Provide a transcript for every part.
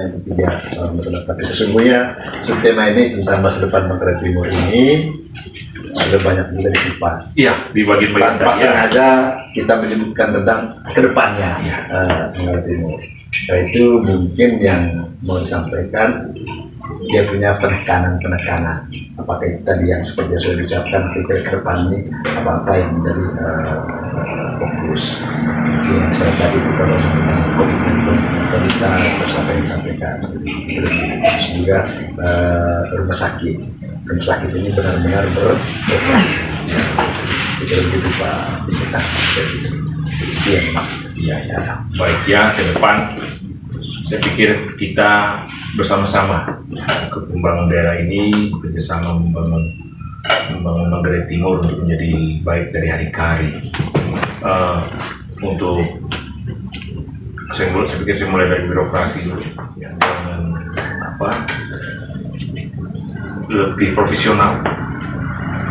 yang ketiga soal masa depan. Tapi sesungguhnya subtema ini tentang masa depan Manggarai Timur ini sudah banyak juga dikupas. Iya, di bagian-bagian Tanpa sengaja kita menyebutkan tentang kedepannya Manggarai Timur. Nah, itu mungkin yang mau disampaikan, dia punya penekanan. Apakah itu tadi yang seperti yang sudah diucapkan, kita ke depan ini apa-apa yang menjadi fokus. Yang misalnya tadi kita menggunakan komitmen kualitas, terus apa yang disampaikan. Terus juga rumah sakit. Rumah sakit ini benar-benar beroperasi. Itu begitu Pak Bisita. Itu yang maksud. Iya. Baik ya, ke depan saya pikir kita bersama-sama kembangan daerah ini bekerjasama membangun Manggarai Timur untuk menjadi baik dari hari ke hari. Untuk saya pikir saya mulai dari birokrasi dulu, dengan lebih profesional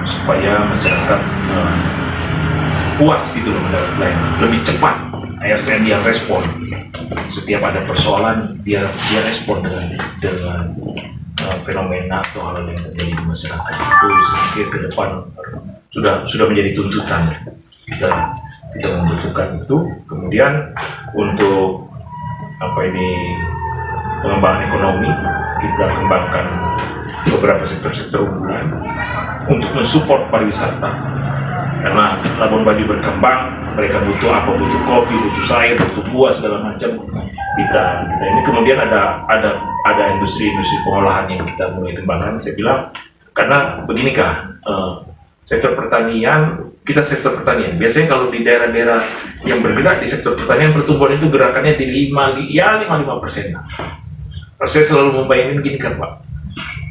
supaya masyarakat puas gitu loh mendapat pelayanan, lebih cepat. ASN yang respon setiap ada persoalan, dia respon dengan fenomena atau hal yang terjadi di masyarakat. Itu saya ke depan sudah menjadi tuntutan kita membutuhkan itu. Kemudian untuk pengembangan ekonomi, kita kembangkan beberapa sektor-sektor unggulan untuk mensupport pariwisata. Karena Labuan Bajo berkembang, mereka butuh apa? Butuh kopi, butuh sayur, butuh buah segala macam. Kita ini kemudian ada industri pengolahan yang kita mulai kembangkan. Saya bilang karena begini sektor pertanian, kita sektor pertanian. Biasanya kalau di daerah-daerah yang bergerak di sektor pertanian, pertumbuhan itu gerakannya di 5-5%. Saya selalu membayangin gini kan Pak,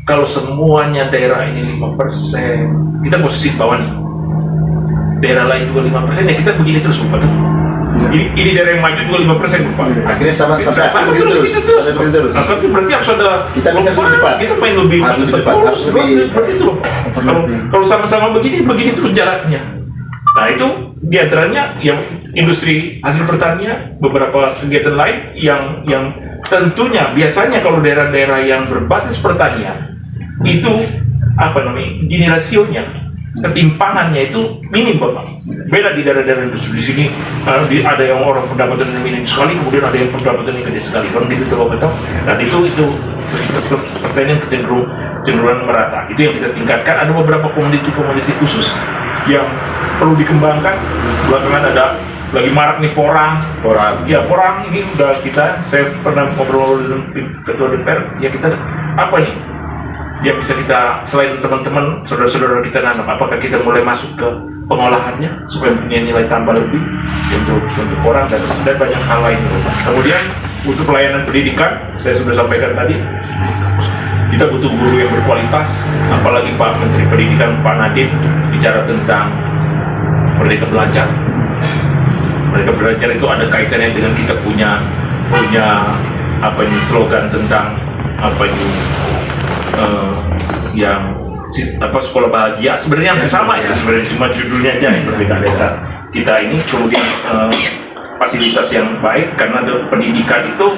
kalau semuanya daerah ini 5%, kita posisi bawah nih. Daerah lain juga 5%, ya kita begini terus Pak. Ini daerah yang maju juga 5% Pak. Akhirnya sampai begitu terus. Nah, tapi berarti harus ada kita bisa lebih cepat. Kita main lebih cepat, harus lebih itu loh. Kalau sama-sama begini terus jaraknya. Nah itu diantaranya yang industri hasil pertanian, beberapa kegiatan lain yang tentunya biasanya kalau daerah-daerah yang berbasis pertanian itu gini rasionya, ketimpangannya itu minim Bapak. Beda di daerah-daerah industri di sini ada yang orang pendapatan minim sekali, kemudian ada yang pendapatan gede sekali, kan gitu tuh Bapak. Dan itu sektor pertanian cenderung merata. Itu yang kita tingkatkan. Ada beberapa komoditi khusus yang perlu dikembangkan. Belakangan ada lagi marak nih porang. Ya porang ini udah saya pernah ngobrol dengan ketua DPR. Ya kita nih? Yang bisa kita, selain teman-teman, saudara-saudara kita nanam, apakah kita mulai masuk ke pengolahannya supaya punya nilai tambah lebih untuk orang dan banyak hal lain. Kemudian untuk pelayanan pendidikan, saya sudah sampaikan tadi, kita butuh guru yang berkualitas, apalagi Pak Menteri Pendidikan Pak Nadiem bicara tentang Merdeka Belajar. Merdeka Belajar itu ada kaitannya dengan kita punya slogan tentang sekolah bahagia. Sebenarnya yang sama itu sebenarnya, cuma judulnya aja yang berbeda-beda. Kita ini kemudian fasilitas yang baik, karena pendidikan itu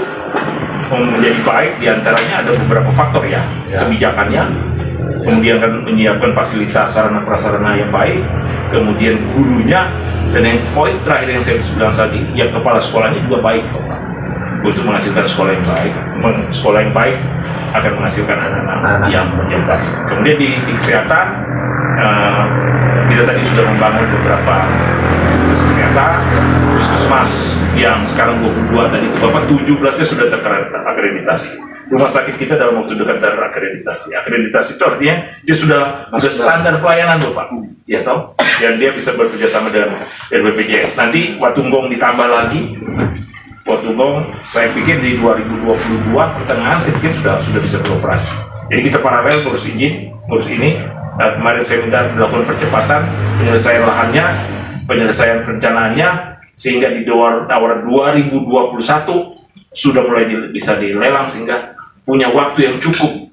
menjadi baik diantaranya ada beberapa faktor ya. Kebijakannya, kemudian kan menyiapkan fasilitas sarana prasarana yang baik, kemudian gurunya, dan yang poin terakhir yang saya bilang tadi, yang kepala sekolahnya juga baik untuk menghasilkan sekolah yang baik. Sekolah yang baik akan menghasilkan anak-anak yang berkualitas. Kemudian di kesehatan, kita tadi sudah membangun beberapa kesehatan, puskesmas yang sekarang 22 tadi itu Bapak 17-nya sudah terakreditasi. Rumah sakit kita dalam waktu dekat terakreditasi. Akreditasi itu artinya dia sudah standar pelayanan Bapak, ya toh, yang dia bisa bekerja sama dengan BPJS. Nanti Watunggong ditambah lagi. Watunggong saya pikir di 2022 pertengahan saya pikir sudah bisa beroperasi. Jadi kita paralel ngurus izin, ngurus ini. Nah, kemarin saya minta dilakukan percepatan penyelesaian lahannya, penyelesaian perencanaannya, sehingga di awal 2021 sudah mulai bisa dilelang, sehingga punya waktu yang cukup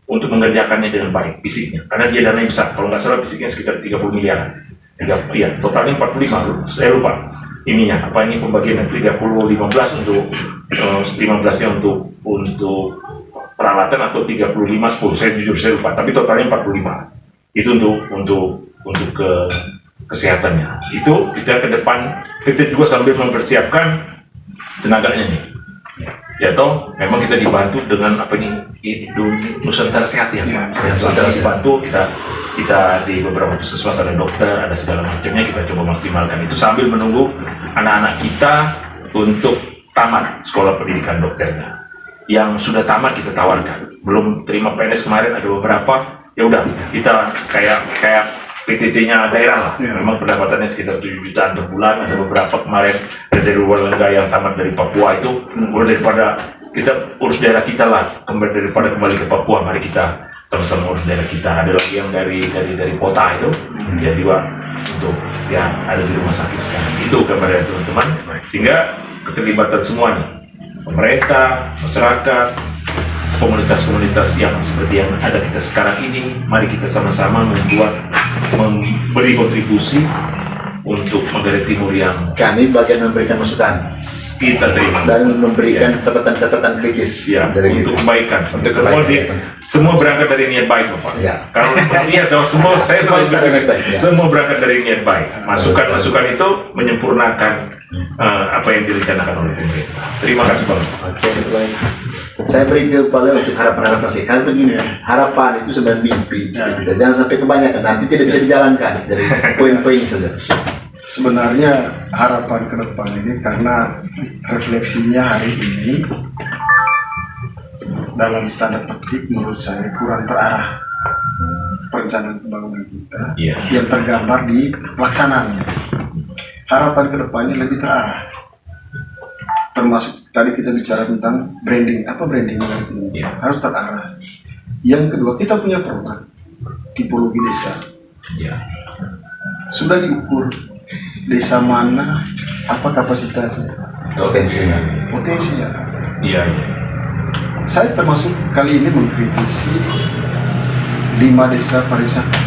untuk mengerjakannya dengan baik fisiknya. Karena dia dananya besar, kalau nggak salah fisiknya sekitar 30 miliar. Totalnya 45, saya lupa. ininya apa ini pembagian 30-15 untuk 15-nya untuk peralatan atau 35-10, saya lupa, tapi totalnya 45 itu untuk kesehatannya. Itu kita ke depan kita juga sambil mempersiapkan tenaganya nih. Ya toh, memang kita dibantu dengan apa ini Nusantara Sehat ya, Pak. Nusantara dibantu kita di beberapa puskesmas ada dokter, ada segala macamnya, kita coba maksimalkan itu sambil menunggu anak-anak kita untuk tamat sekolah pendidikan dokternya. Yang sudah tamat kita tawarkan, belum terima PNS kemarin ada beberapa, ya udah kita kayak PTT-nya daerah lah. Memang pendapatannya sekitar 7 jutaan per bulan. Ada beberapa kemarin dari luar negara yang tamat dari Papua itu, udah daripada kita urus daerah kita lah, daripada kembali ke Papua, mari kita sama-sama urus daerah kita. Ada lagi yang dari kota itu, ya juga untuk ya ada di rumah sakit sekarang. Itu gambarnya teman-teman, sehingga keterlibatan semuanya, pemerintah, masyarakat, komunitas-komunitas yang seperti yang ada kita sekarang ini, mari kita sama-sama memberi kontribusi untuk Manggarai Timur yang Kami bagian memberikan masukan kita terima dan memberikan catatan-catatan kritis ya, dari untuk kita. kebaikan. Untuk Semua, kebaikan. semua berangkat dari niat baik, Bapak. Ya. Kalau niat semua saya Semua selalu dari niat bilang, baik, ya. semua berangkat dari niat baik. Masukan-masukan itu menyempurnakan apa yang direncanakan oleh pemerintah. Terima kasih, Bang. Oke, baik. Saya beri kepala untuk harapan-harapan sih. Karena begini, harapan itu sebenarnya mimpi. Dan jangan sampai kebanyakan, nanti tidak bisa dijalankan dari poin-poin saja. Sebenarnya harapan ke depan ini karena refleksinya hari ini dalam tanda petik menurut saya kurang terarah perencanaan pembangunan kita yang tergambar di pelaksanaannya. Harapan ke depannya lebih terarah. Termasuk tadi kita bicara tentang branding. Apa branding ini? Harus terarah. Yang kedua, kita punya produk tipologi desa. Sudah diukur desa mana, apa kapasitasnya, potensinya. Iya. Saya termasuk kali ini mengkritisi 5 desa pariwisata.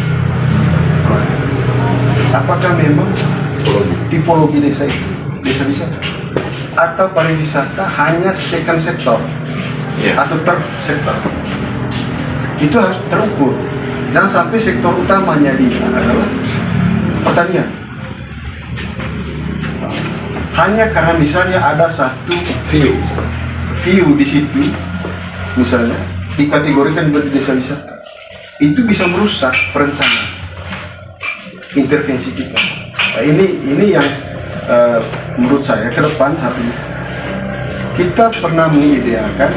Apakah memang tipologi desa itu desa wisata atau pariwisata hanya second sektor atau third sektor? Itu harus terukur. Jangan sampai sektor utamanya dia adalah pertanian. Hanya karena misalnya ada satu view di situ, misalnya dikategorikan sebagai desa wisata, itu bisa merusak perencanaan intervensi kita. Nah, ini yang menurut saya ke depan harus kita pernah mengideakan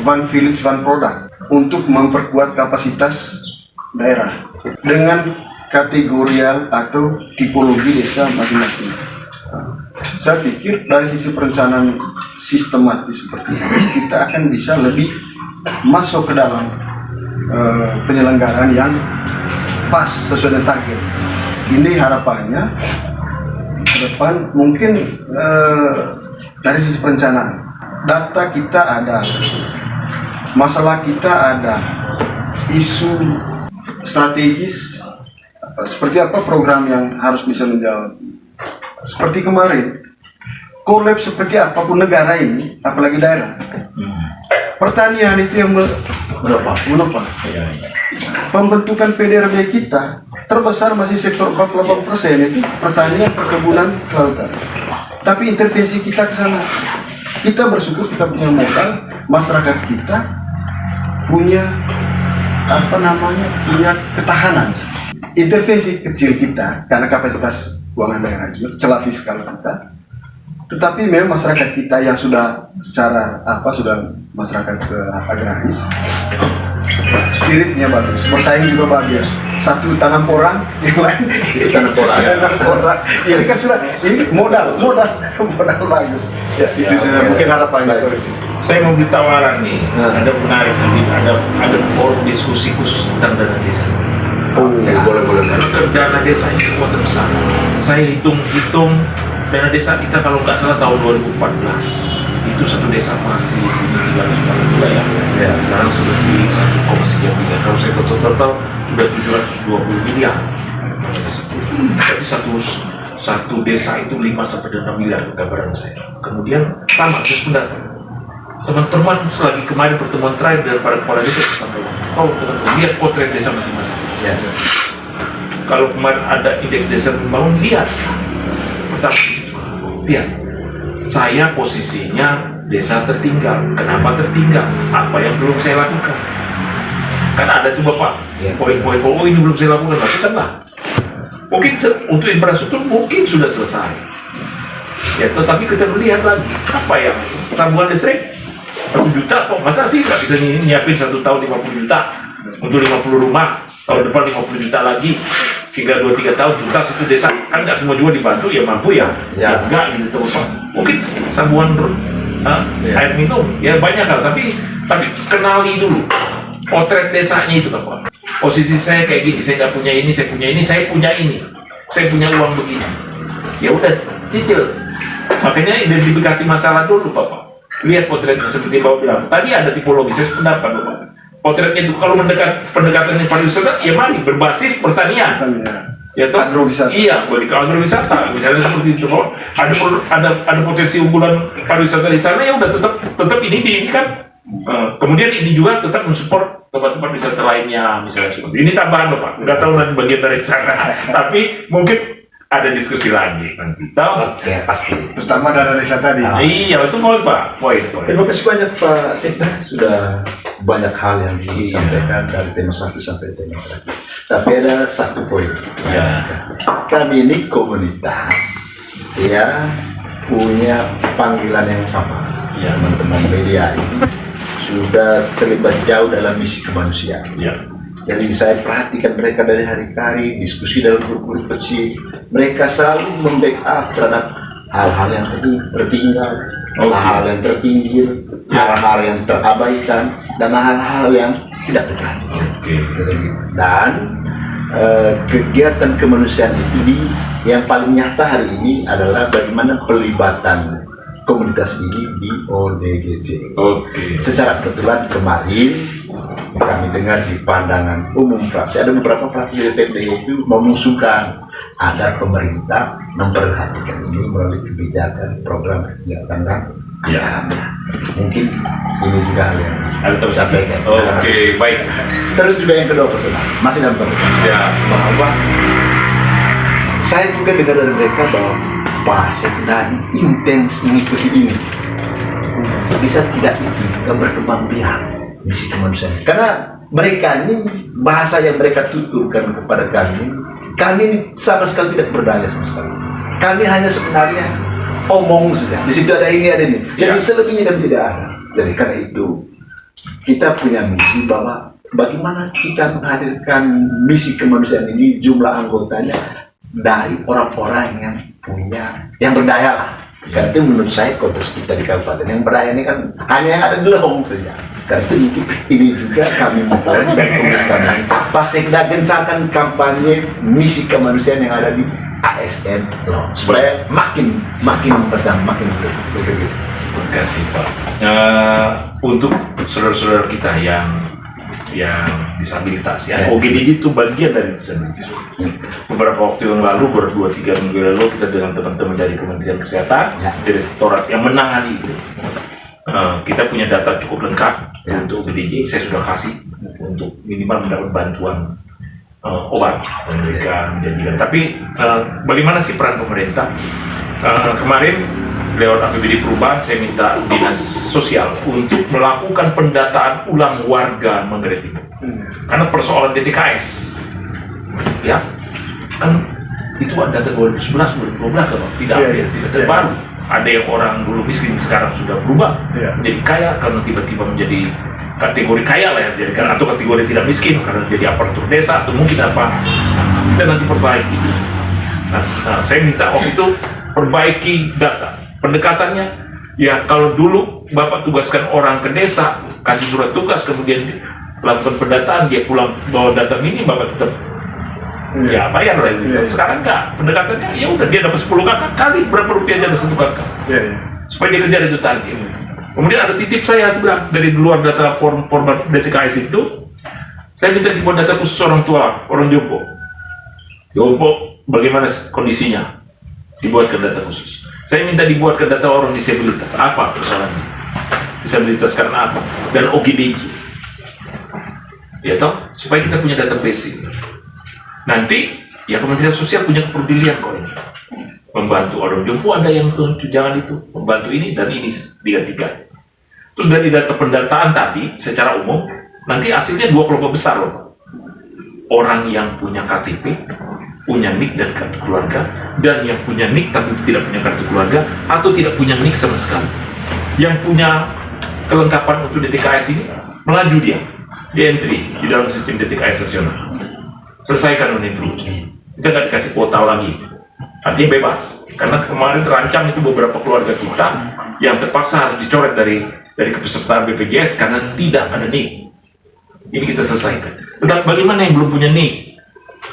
one village one product untuk memperkuat kapasitas daerah dengan kategorial atau tipologi desa masing-masing. Saya pikir dari sisi perencanaan sistematis seperti ini, kita akan bisa lebih masuk ke dalam penyelenggaraan yang pas sesuai dengan target. Ini harapannya ke depan mungkin dari sisi perencanaan data kita ada, masalah kita ada, isu strategis seperti apa program yang harus bisa menjawab. Seperti kemarin, kolab seperti apapun negara ini, apalagi daerah, pertanian itu yang menopang. Pembentukan PDRB kita terbesar masih sektor 48% itu pertanian, perkebunan, kelautan. Tapi intervensi kita ke sana, kita bersyukur kita punya modal, masyarakat kita punya punya ketahanan. Intervensi kecil kita karena kapasitas keuangan daerah juga, celah fiskal kita. Tetapi memang masyarakat kita yang sudah secara sudah masyarakat agraris, spiritnya bagus, bersaing juga bagus. Satu tanam porang, yang lain tanam porang. Ini kan sudah ini modal bagus. Ya, itu sudah mungkin harapannya. Saya mau beri tawaran nih, ada menarik nanti ada forum diskusi khusus tentang dana desa. Boleh. Karena dana desa ini semua terbesar. Saya hitung dana desa kita kalau nggak salah tahun 2014 itu satu desa masih punya 300 juta ya. Sekarang sudah di 1,3 miliar. Kalau saya total sudah 720 miliar. Jadi satu desa itu 5 sampai 6 miliar gambaran saya. Kemudian sama saya pendapat. Teman-teman lagi kemarin pertemuan terakhir dari para kepala desa sampai teman-teman lihat potret desa masing-masing. Ya. Kalau kemarin ada indeks desa membangun, lihat. Pertama di situ, lihat. Saya posisinya desa tertinggal. Kenapa tertinggal? Apa yang belum saya lakukan? Kan ada tuh Bapak, Ya. poin-poin, oh ini belum saya lakukan, lakukanlah. Mungkin untuk infrastruktur mungkin sudah selesai. Ya, tetapi kita melihat lagi, apa yang tabungan listrik 1 juta kok, masa sih nggak bisa nyiapin 1 tahun 50 juta untuk 50 rumah, tahun depan 50 juta lagi, tinggal 2-3 tahun juta satu desa, kan nggak semua juga dibantu, ya mampu ya, Ya. enggak gitu teman-teman. Mungkin tabungan air minum, ya banyak hal, tapi kenali dulu potret desanya itu Pak. Posisi saya kayak gini, saya nggak punya ini, saya punya ini, saya punya ini, saya punya uang begini. Ya udah, cicil. Makanya identifikasi masalah dulu Bapak. Lihat potretnya seperti Bapak bilang. Tadi ada tipologi, saya sependapat Bapak. Potretnya itu kalau pendekatannya pariwisata, ya mari berbasis pertanian. Ya toh? Agrowisata. Iya, boleh ke agrowisata. Misalnya seperti itu, Pak. Ada potensi unggulan pariwisata di sana, ya udah tetap ini kan. Kemudian ini juga tetap mensupport tempat-tempat wisata lainnya, misalnya seperti ini tambahan Bapak. Nggak tahu nanti bagian dari sana, tapi mungkin ada diskusi lagi nanti. Tahu? Oke, pasti. Terutama dana desa tadi. Iya, itu poin Pak. Poin. Terima kasih banyak Pak Sekda, sudah banyak hal yang disampaikan dari tema 1 sampai tema terakhir. Tapi ada satu poin. Ya. Kami ini komunitas ya punya panggilan yang sama. Ya. Teman-teman media ini sudah terlibat jauh dalam misi kemanusiaan. Ya. Jadi saya perhatikan mereka dari hari ke hari, diskusi dalam grup-grup kecil. Mereka selalu membackup terhadap hal-hal yang tertinggal, hal-hal yang terpinggir, hal-hal yang terabaikan, dan hal-hal yang tidak diperhatikan. Dan kegiatan kemanusiaan itu yang paling nyata hari ini adalah bagaimana pelibatan komunitas ini di ODGJ. Secara kebetulan kemarin kami dengar di pandangan umum fraksi, ada beberapa fraksi DPD itu mengusulkan agar pemerintah memperhatikan ini melalui kebijakan program kegiatan dan anggarannya. Mungkin ini juga hal yang disampaikan. Baik. Terus juga yang kedua personal, masih dalam konteks Ya. bahwa saya juga dengar dari mereka bahwa Pak Sekda intens mengikuti ini. Bisa tidak itu juga berkembang biak misi kemanusiaan. Karena mereka ini bahasa yang mereka tuturkan kepada kami ini sama sekali tidak berdaya sama sekali. Kami hanya sebenarnya omong saja. Di situ ada ini, ada ini. Jadi selebihnya kan tidak ada. Jadi karena itu kita punya misi bahwa bagaimana kita menghadirkan misi kemanusiaan ini, jumlah anggotanya dari orang-orang yang punya, yang berdaya lah. Karena itu menurut saya konteks kita di kabupaten yang berdaya ini kan hanya yang ada di Lehong saja. Karena itu mungkin ini juga kami mohon dan komunitas kami Pak Sekda gencarkan kampanye misi kemanusiaan yang ada di ASN Lehong supaya makin berdampak, makin begitu. Terima kasih Pak. Untuk saudara-saudara kita yang disabilitas ya, OGDJ itu bagian dari disabilitas. Beberapa waktu yang lalu, 2-3 minggu lalu, kita dengan teman-teman dari Kementerian Kesehatan, Direktorat yang menangani itu, kita punya data cukup lengkap untuk OGDJ. Saya sudah kasih untuk minimal mendapat bantuan obat dan mereka menjanjikan. Tapi bagaimana sih peran pemerintah? Kemarin lewat APBD Perubahan saya minta Dinas Sosial untuk melakukan pendataan ulang warga Manggarai Timur. Karena persoalan DTKS, ya kan itu ada data 2011, 2012 kan, tidak terbaru. Ada yang orang dulu miskin sekarang sudah berubah menjadi kaya karena tiba-tiba menjadi kategori kaya lah ya, jadi atau kategori tidak miskin karena jadi aparatur desa atau mungkin apa. Kita nanti perbaiki. Nah, saya minta waktu itu perbaiki data. Pendekatannya, ya kalau dulu Bapak tugaskan orang ke desa, kasih surat tugas, kemudian lakukan pendataan, dia pulang bawa data minim, Bapak tetap ya bayar lah itu. Sekarang enggak, pendekatannya ya udah dia dapat 10 kakak kali berapa rupiah aja satu kakak, supaya dia kejar itu target. Kemudian ada titip saya sebelah dari luar data format DTKS itu, saya minta dibuat data khusus orang tua, orang jompo, bagaimana kondisinya. dibuatkan data khusus. Saya minta dibuatkan data orang disabilitas. Apa persoalannya? Disabilitas karena apa? Dan OGDJ. Ya toh, supaya kita punya database ini. Nanti ya Kementerian Sosial punya kepedulian kok ini. Membantu orang jompo ada yang tunjangan itu, membantu ini dan ini tiga. Terus dari data pendataan tadi secara umum nanti hasilnya dua kelompok besar loh. Orang yang punya KTP, punya NIK dan kartu keluarga, dan yang punya NIK tapi tidak punya kartu keluarga atau tidak punya NIK sama sekali. Yang punya kelengkapan untuk DTKS ini melaju dia entry di dalam sistem DTKS nasional. Selesaikan ini dulu. Kita nggak dikasih kuota lagi. Artinya bebas. Karena kemarin terancam itu beberapa keluarga kita yang terpaksa harus dicoret dari kepesertaan BPJS karena tidak ada NIK. Ini kita selesaikan. Tetapi bagaimana yang belum punya NIK?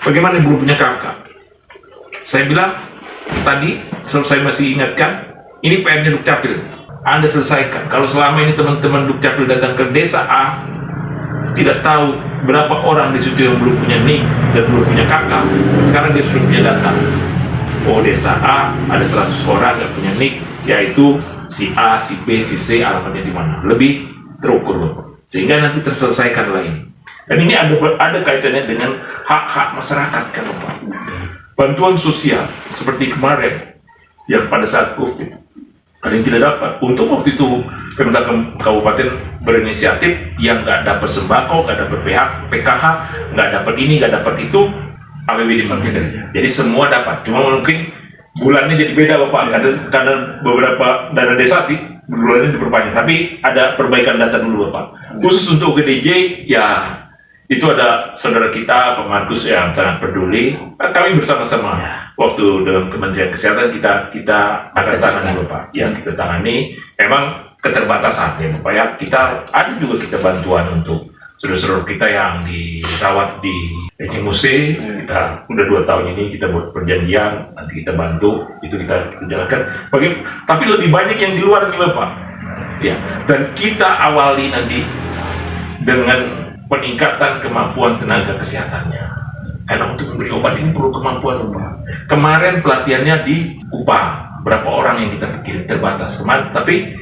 Bagaimana yang belum punya kakak? Saya bilang tadi, saya masih ingatkan, ini PR-nya Dukcapil. Anda selesaikan. Kalau selama ini teman-teman Dukcapil datang ke desa A, tidak tahu berapa orang di situ yang belum punya NIK dan belum punya kakak. Sekarang dia sudah punya data. Oh, desa A ada 100 orang yang punya NIK, yaitu si A, si B, si C, alamatnya di mana. Lebih terukur, sehingga nanti terselesaikan lain. Dan ini ada kaitannya dengan hak-hak masyarakat kan Pak. Bantuan sosial seperti kemarin yang pada saat COVID ada yang tidak dapat. Untuk waktu itu pemerintah kabupaten berinisiatif yang nggak dapat sembako, nggak dapat PKH, nggak dapat ini, nggak dapat itu, APBD bagian. Jadi semua dapat. Cuma mungkin bulannya jadi beda Bapak karena beberapa dana desa bulannya diperpanjang. Tapi ada perbaikan data dulu Bapak. Khusus untuk GDJ ya. Itu ada saudara kita, Pak Markus yang sangat peduli. Kami bersama-sama waktu dalam Kementerian Kesehatan kita akan tangani Bapak. Ya, kita tangani. Memang keterbatasan ya Bapak ya. Kita ada juga kita bantuan untuk saudara-saudara kita yang dirawat di Muse. Kita udah 2 tahun ini kita buat perjanjian, nanti kita bantu, itu kita jalankan. Tapi lebih banyak yang di luar nih Bapak. Ya, dan kita awali nanti dengan peningkatan kemampuan tenaga kesehatannya. Karena untuk memberi obat ini perlu kemampuan Pak. Kemarin pelatihannya di UPA, berapa orang yang kita pikir terbatas kemarin, tapi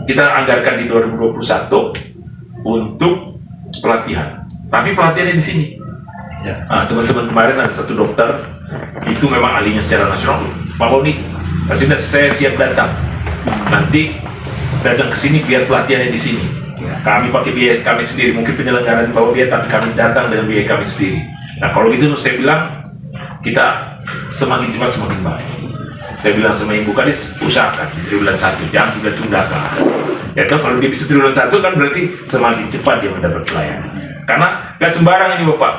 kita anggarkan di 2021 untuk pelatihan. Tapi pelatihannya di sini. Ya. Nah, teman-teman kemarin ada satu dokter itu memang ahlinya secara nasional. Pak Boni, saya siap datang. Nanti datang ke sini biar pelatihannya di sini. Kami pakai biaya kami sendiri, mungkin penyelenggaraan di bawah biaya, tapi kami datang dengan biaya kami sendiri. Nah kalau gitu saya bilang, kita semakin cepat semakin baik. Saya bilang sama Ibu Kadis, usahakan di triwulan 1, jangan juga tunggakan. Ya toh kalau dia bisa triwulan 1 kan berarti semakin cepat dia mendapat pelayanan. Karena gak sembarang ini Bapak.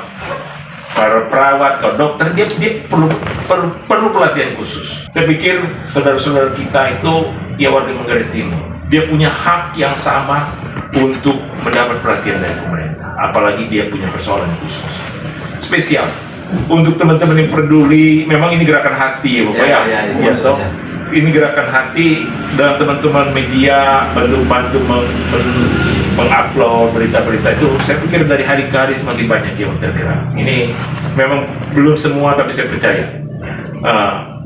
Para perawat, atau dokter, dia perlu pelatihan khusus. Saya pikir saudara-saudara kita itu ya warga Manggarai Timur. Dia punya hak yang sama untuk mendapat perhatian dari pemerintah, apalagi dia punya persoalan khusus spesial untuk teman-teman yang peduli. Memang ini gerakan hati ya Bapak ya, toh ini gerakan hati dalam teman-teman media bantu mengupload berita-berita itu. Saya pikir dari hari ke hari semakin banyak yang tergerak. Ini memang belum semua, tapi saya percaya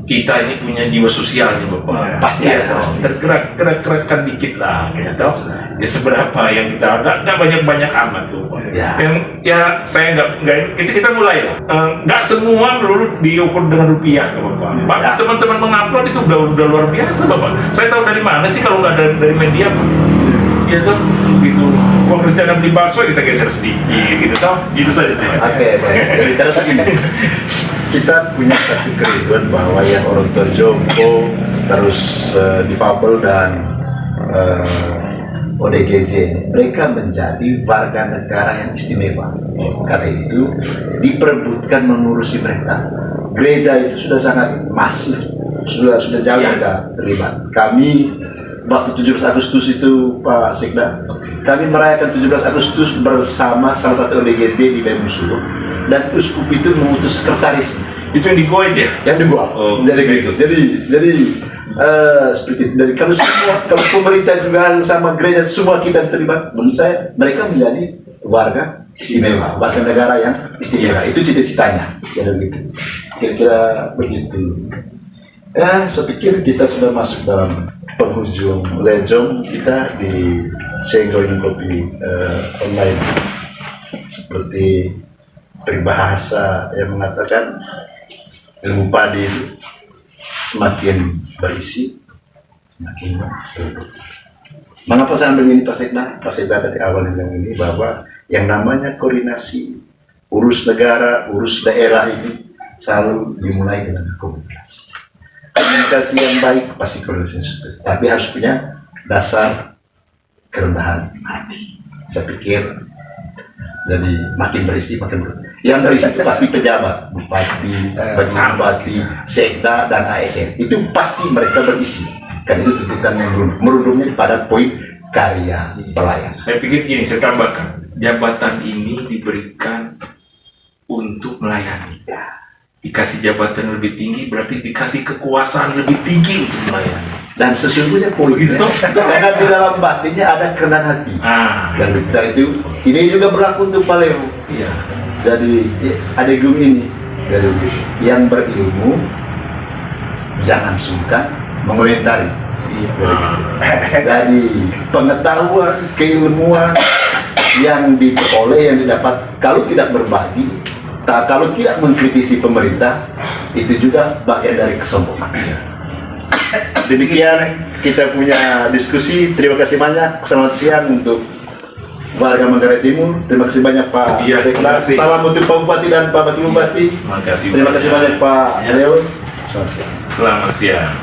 kita ini punya jiwa sosialnya Bapak. Pasti ya, tergerak-gerakkan dikit lah gitu. Ya seberapa yang kita nggak banyak amat tuh Bapak. Yang ya saya nggak kita mulai lah. Nggak semua melulu diukur dengan rupiah Bapak. Pak, teman-teman mengupload itu udah luar biasa Bapak. Saya tahu dari mana sih kalau nggak dari media Pak. Ya tuh gitu. Uang rencana beli bakso kita geser sedikit gitu toh. Gitu saja. Oke, baik. Jadi terus kita punya satu kerinduan bahwa yang orang tua jompo, terus difabel dan ODGJ, mereka menjadi warga negara yang istimewa. Karena itu diperebutkan mengurusi mereka. Gereja itu sudah sangat masif, sudah jauh kita terlibat. Kami waktu 17 Agustus itu Pak Sekda, kami merayakan 17 Agustus bersama salah satu ODGJ di Bemusulo, dan uskup itu mengutus sekretaris. Itu yang di Goit ya? Yang di Goit. Jadi seperti itu. Dari kalau pemerintah juga sama gereja semua kita terlibat, menurut saya mereka menjadi warga istimewa, warga negara yang istimewa. Itu cita-citanya. Kira-kira begitu. Ya, saya pikir kita sudah masuk dalam penghujung lejong kita di Senggoin Kopi online. Seperti peribahasa yang mengatakan ilmu padi itu semakin berisi, semakin berubah. Mengapa saya ambil ini Pak Sekda? Pak Sekda tadi awal bilang ini bahwa yang namanya koordinasi, urus negara, urus daerah ini selalu dimulai dengan komunikasi. Komunikasi yang baik pasti komunikasi yang sulit, tapi harus punya dasar kerendahan hati. Saya pikir jadi makin berisi makin berisi. Yang berisi itu pasti pejabat, bupati, bupati, sekda dan ASN. Itu pasti mereka berisi. Kan itu tuntutan yang merundungnya pada poin karya pelayan. Saya pikir gini, saya tambahkan, jabatan ini diberikan untuk melayani. Dikasih jabatan lebih tinggi berarti dikasih kekuasaan lebih tinggi untuk melayani. Dan sesungguhnya poin itu karena di dalam batinnya ada kerendahan hati. Dan kita itu ini juga berlaku untuk Pak Leo. Iya. Jadi adegum ini dari yang berilmu jangan sungkan mengomentari. Jadi pengetahuan, keilmuan yang diperoleh, yang didapat kalau tidak berbagi, kalau tidak mengkritisi pemerintah, itu juga bagian dari kesombongan. Demikian kita punya diskusi. Terima kasih banyak. Selamat siang untuk warga Manggarai Timur. Terima kasih banyak Pak Iya, Sekda. terima kasih. Salam untuk Pak Bupati dan Pak Wakil Bupati. Terima kasih Terima kasih banyak Pak Ya. Leo. Selamat siang. Selamat siang.